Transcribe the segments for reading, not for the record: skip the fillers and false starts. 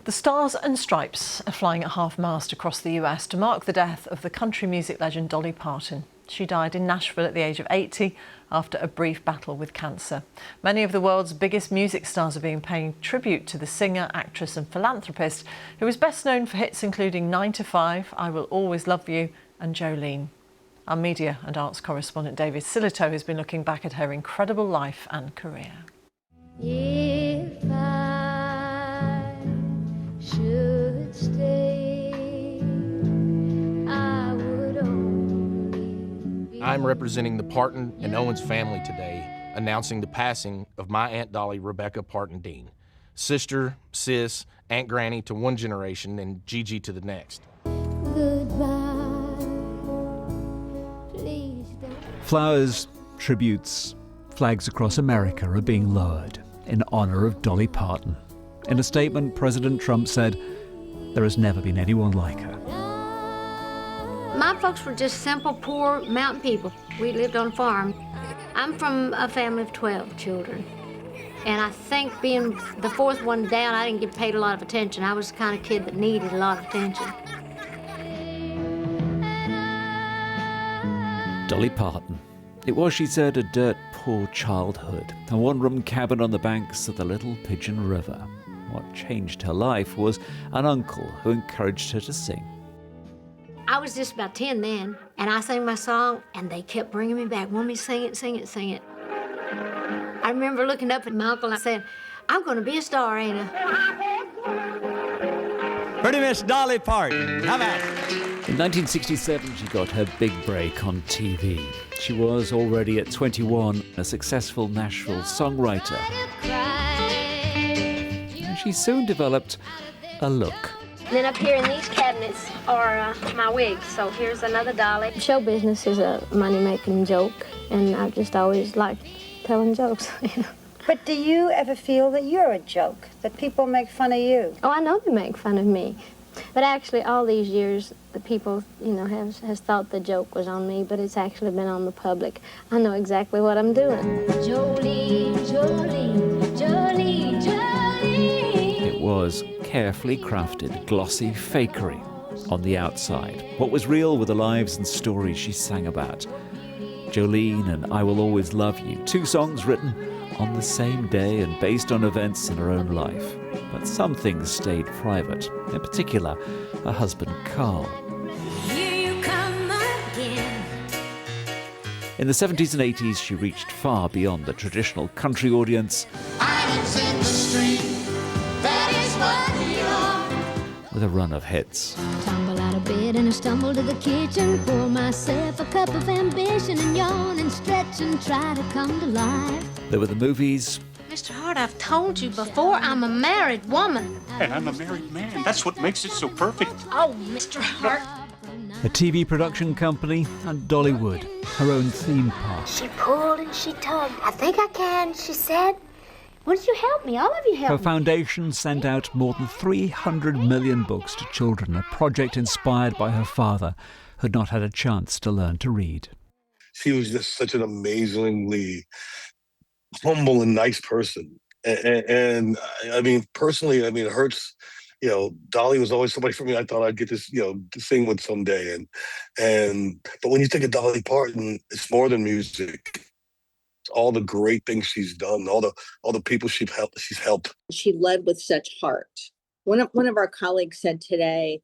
The Stars and Stripes are flying at half-mast across the US to mark the death of the country music legend Dolly Parton. She died in Nashville at the age of 80 after a brief battle with cancer. Many of the world's biggest music stars are being paying tribute to the singer, actress and philanthropist who is best known for hits including 9 to 5, I Will Always Love You and Jolene. Our media and arts correspondent David Silito has been looking back at her incredible life and career. If I should stay, I would only be. I'm representing the Parton and Owens family today, announcing the passing of my Aunt Dolly Rebecca Parton Dean, sister, sis, Aunt Granny to one generation and Gigi to the next. Goodbye. Please don't. Flowers, tributes, flags across America are being lowered in honor of Dolly Parton. In a statement, President Trump said, "There has never been anyone like her." My folks were just simple, poor mountain people. We lived on a farm. I'm from a family of 12 children. And I think being the fourth one down, I didn't get paid a lot of attention. I was the kind of kid that needed a lot of attention. Dolly Parton. It was, she said, a dirt poor childhood, a one-room cabin on the banks of the Little Pigeon River. What changed her life was an uncle who encouraged her to sing. I was just about 10 then, and I sang my song, and they kept bringing me back, wanting me to sing it, sing it, sing it. I remember looking up at my uncle and I said, "I'm going to be a star, ain't I?" Pretty Miss Dolly Parton, how about it? In 1967, she got her big break on TV. She was already at 21 a successful Nashville songwriter. And she soon developed a look. Then up here in these cabinets are my wigs. So here's another Dolly. Show business is a money-making joke, and I just always liked telling jokes. But do you ever feel that you're a joke, that people make fun of you? Oh, I know they make fun of me. But actually, all these years, the people, has thought the joke was on me, but it's actually been on the public. I know exactly what I'm doing. Jolie, Jolie, Jolie, Jolie. It was carefully crafted, glossy fakery on the outside. What was real were the lives and stories she sang about. Jolene and I Will Always Love You, two songs written on the same day and based on events in her own life. But some things stayed private, in particular, her husband Carl. Here you come again. In the 70s and 80s, she reached far beyond the traditional country audience. Islands in the stream, that is what you are. With a run of hits. Tumble out of bed and I stumble to the kitchen, pour myself a cup of ambition and yawn and stretch and try to come to life. There were the movies. Mr. Hart, I've told you before, I'm a married woman. And I'm a married man. That's what makes it so perfect. Oh, Mr. Hart. A TV production company, and Dollywood, her own theme park. She pulled and she tugged. I think I can, she said. Won't you help me? All of you Her help me. foundation sent out more than 300 million books to children, a project inspired by her father, who had not had a chance to learn to read. She was just such an amazingly humble and nice person. And I mean, personally, it hurts. Dolly was always somebody for me. I thought I'd get this, to sing with someday. But when you think of Dolly Parton, it's more than music. It's all the great things she's done, all the people she's helped. She led with such heart. One of our colleagues said today,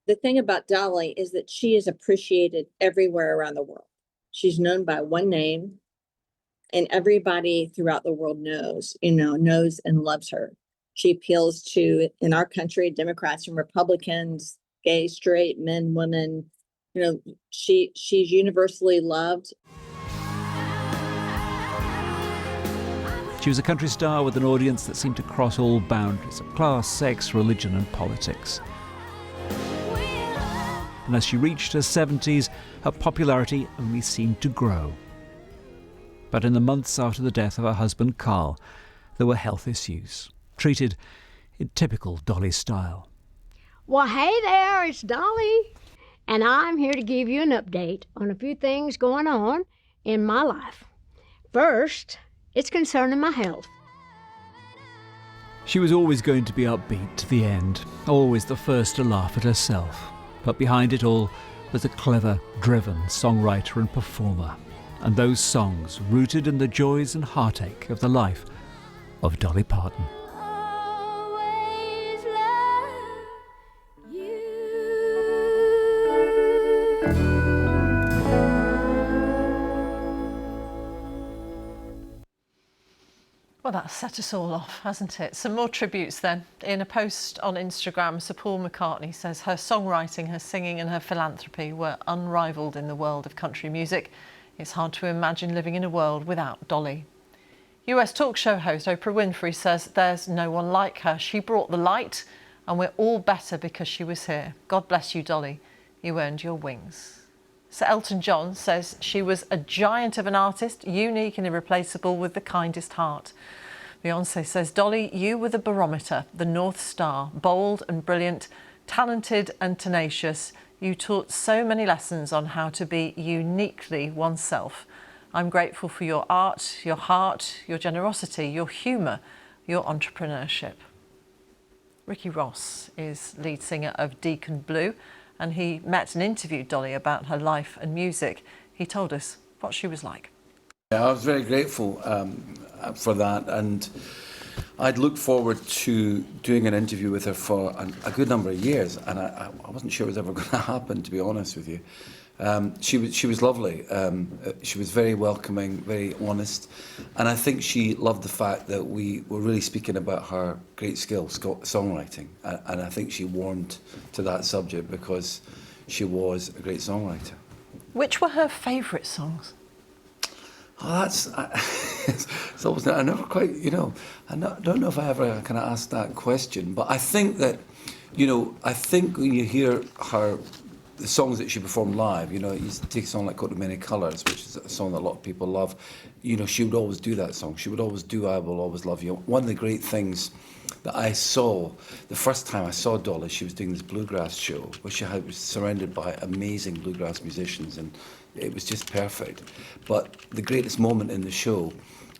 the thing about Dolly is that she is appreciated everywhere around the world. She's known by one name, and everybody throughout the world knows and loves her. She appeals to, in our country, Democrats and Republicans, gay, straight, men, women. She's universally loved. She was a country star with an audience that seemed to cross all boundaries of class, sex, religion and politics. And as she reached her 70s, her popularity only seemed to grow. But in the months after the death of her husband Carl, there were health issues, treated in typical Dolly style. Well, hey there, it's Dolly. And I'm here to give you an update on a few things going on in my life. First, it's concerning my health. She was always going to be upbeat to the end, always the first to laugh at herself. But behind it all was a clever, driven songwriter and performer. And those songs rooted in the joys and heartache of the life of Dolly Parton. Well, that's set us all off, hasn't it? Some more tributes then. In a post on Instagram, Sir Paul McCartney says her songwriting, her singing and her philanthropy were unrivalled in the world of country music. It's hard to imagine living in a world without Dolly. US talk show host Oprah Winfrey says there's no one like her. She brought the light and we're all better because she was here. God bless you, Dolly. You earned your wings. Sir Elton John says she was a giant of an artist, unique and irreplaceable with the kindest heart. Beyoncé says, Dolly, you were the barometer, the North Star, bold and brilliant, talented and tenacious. You taught so many lessons on how to be uniquely oneself. I'm grateful for your art, your heart, your generosity, your humour, your entrepreneurship. Ricky Ross is lead singer of Deacon Blue, and he met and interviewed Dolly about her life and music. He told us what she was like. Yeah, I was very grateful for that, and I'd looked forward to doing an interview with her for a good number of years, and I wasn't sure it was ever going to happen, to be honest with you. She was lovely. She was very welcoming, very honest, and I think she loved the fact that we were really speaking about her great skill, songwriting, and I think she warmed to that subject because she was a great songwriter. Which were her favourite songs? Oh, it's always, I never quite, don't know if I ever kind of asked that question, but I think that, I think when you hear the songs that she performed live, you take a song like Coat of Many Colours, which is a song that a lot of people love, she would always do that song. She would always do I Will Always Love You. One of the great things that I saw, the first time I saw Dolly, she was doing this bluegrass show, where she was surrounded by amazing bluegrass musicians, and it was just perfect. But the greatest moment in the show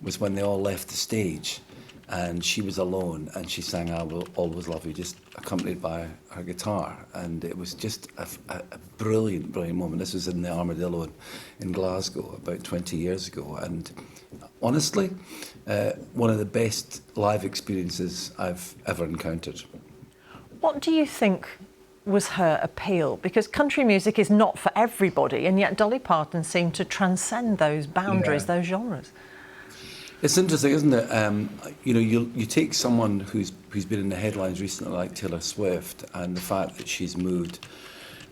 was when they all left the stage and she was alone and she sang I Will Always Love You, just accompanied by her guitar. And it was just a brilliant, brilliant moment. This was in the Armadillo in Glasgow about 20 years ago. And honestly, one of the best live experiences I've ever encountered. What do you think was her appeal? Because country music is not for everybody, and yet Dolly Parton seemed to transcend those boundaries, those genres. It's interesting, isn't it? You take someone who's been in the headlines recently, like Taylor Swift, and the fact that she's moved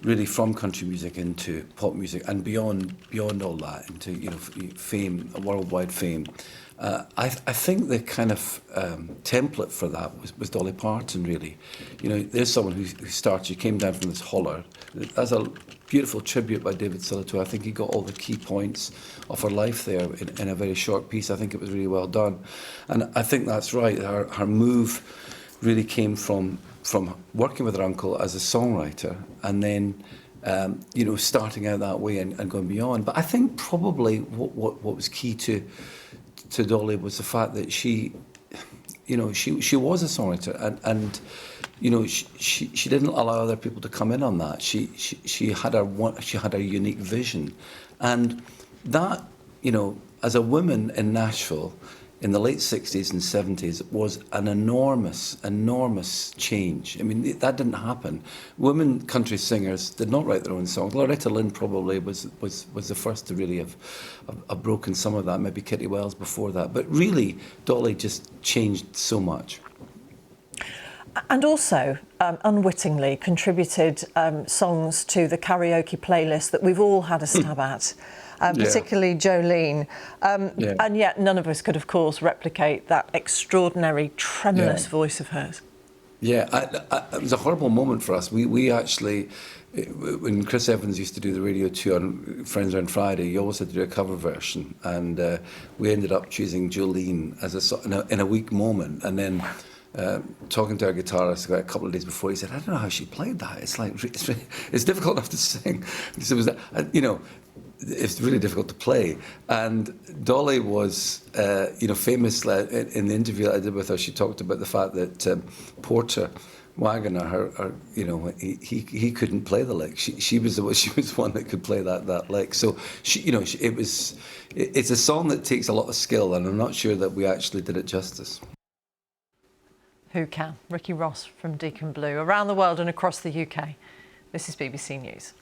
really from country music into pop music and beyond all that, into fame, worldwide fame. I think the kind of template for that was Dolly Parton, really. There's someone who started, she came down from this holler. That's a beautiful tribute by David Sillito. I think he got all the key points of her life there in a very short piece. I think it was really well done. And I think that's right. Her move really came from working with her uncle as a songwriter, and then starting out that way and going beyond. But I think probably what was key to Dolly was the fact that she was a songwriter, and she didn't allow other people to come in on that. She had her unique vision, and that as a woman in Nashville in the late 60s and 70s was an enormous change. I mean, that didn't happen. Women country singers did not write their own songs. Loretta Lynn probably was the first to really have broken some of that, maybe Kitty Wells before that. But really, Dolly just changed so much. And also, unwittingly, contributed songs to the karaoke playlist that we've all had a stab at. Particularly Jolene. And yet none of us could, of course, replicate that extraordinary, tremulous voice of hers. Yeah, it was a horrible moment for us. We actually, when Chris Evans used to do the radio 2 on Friends Around Friday, he always had to do a cover version, and we ended up choosing Jolene as in a weak moment, and then talking to our guitarist a couple of days before, he said, "I don't know how she played that. It's like it's difficult enough to sing." So it was it's really difficult to play. And Dolly was, famous in the interview that I did with her. She talked about the fact that Porter Wagoner, he couldn't play the lick. She was the one that could play that lick. So it's a song that takes a lot of skill, and I'm not sure that we actually did it justice. Who can? Ricky Ross from Deacon Blue. Around the world and across the UK. This is BBC News.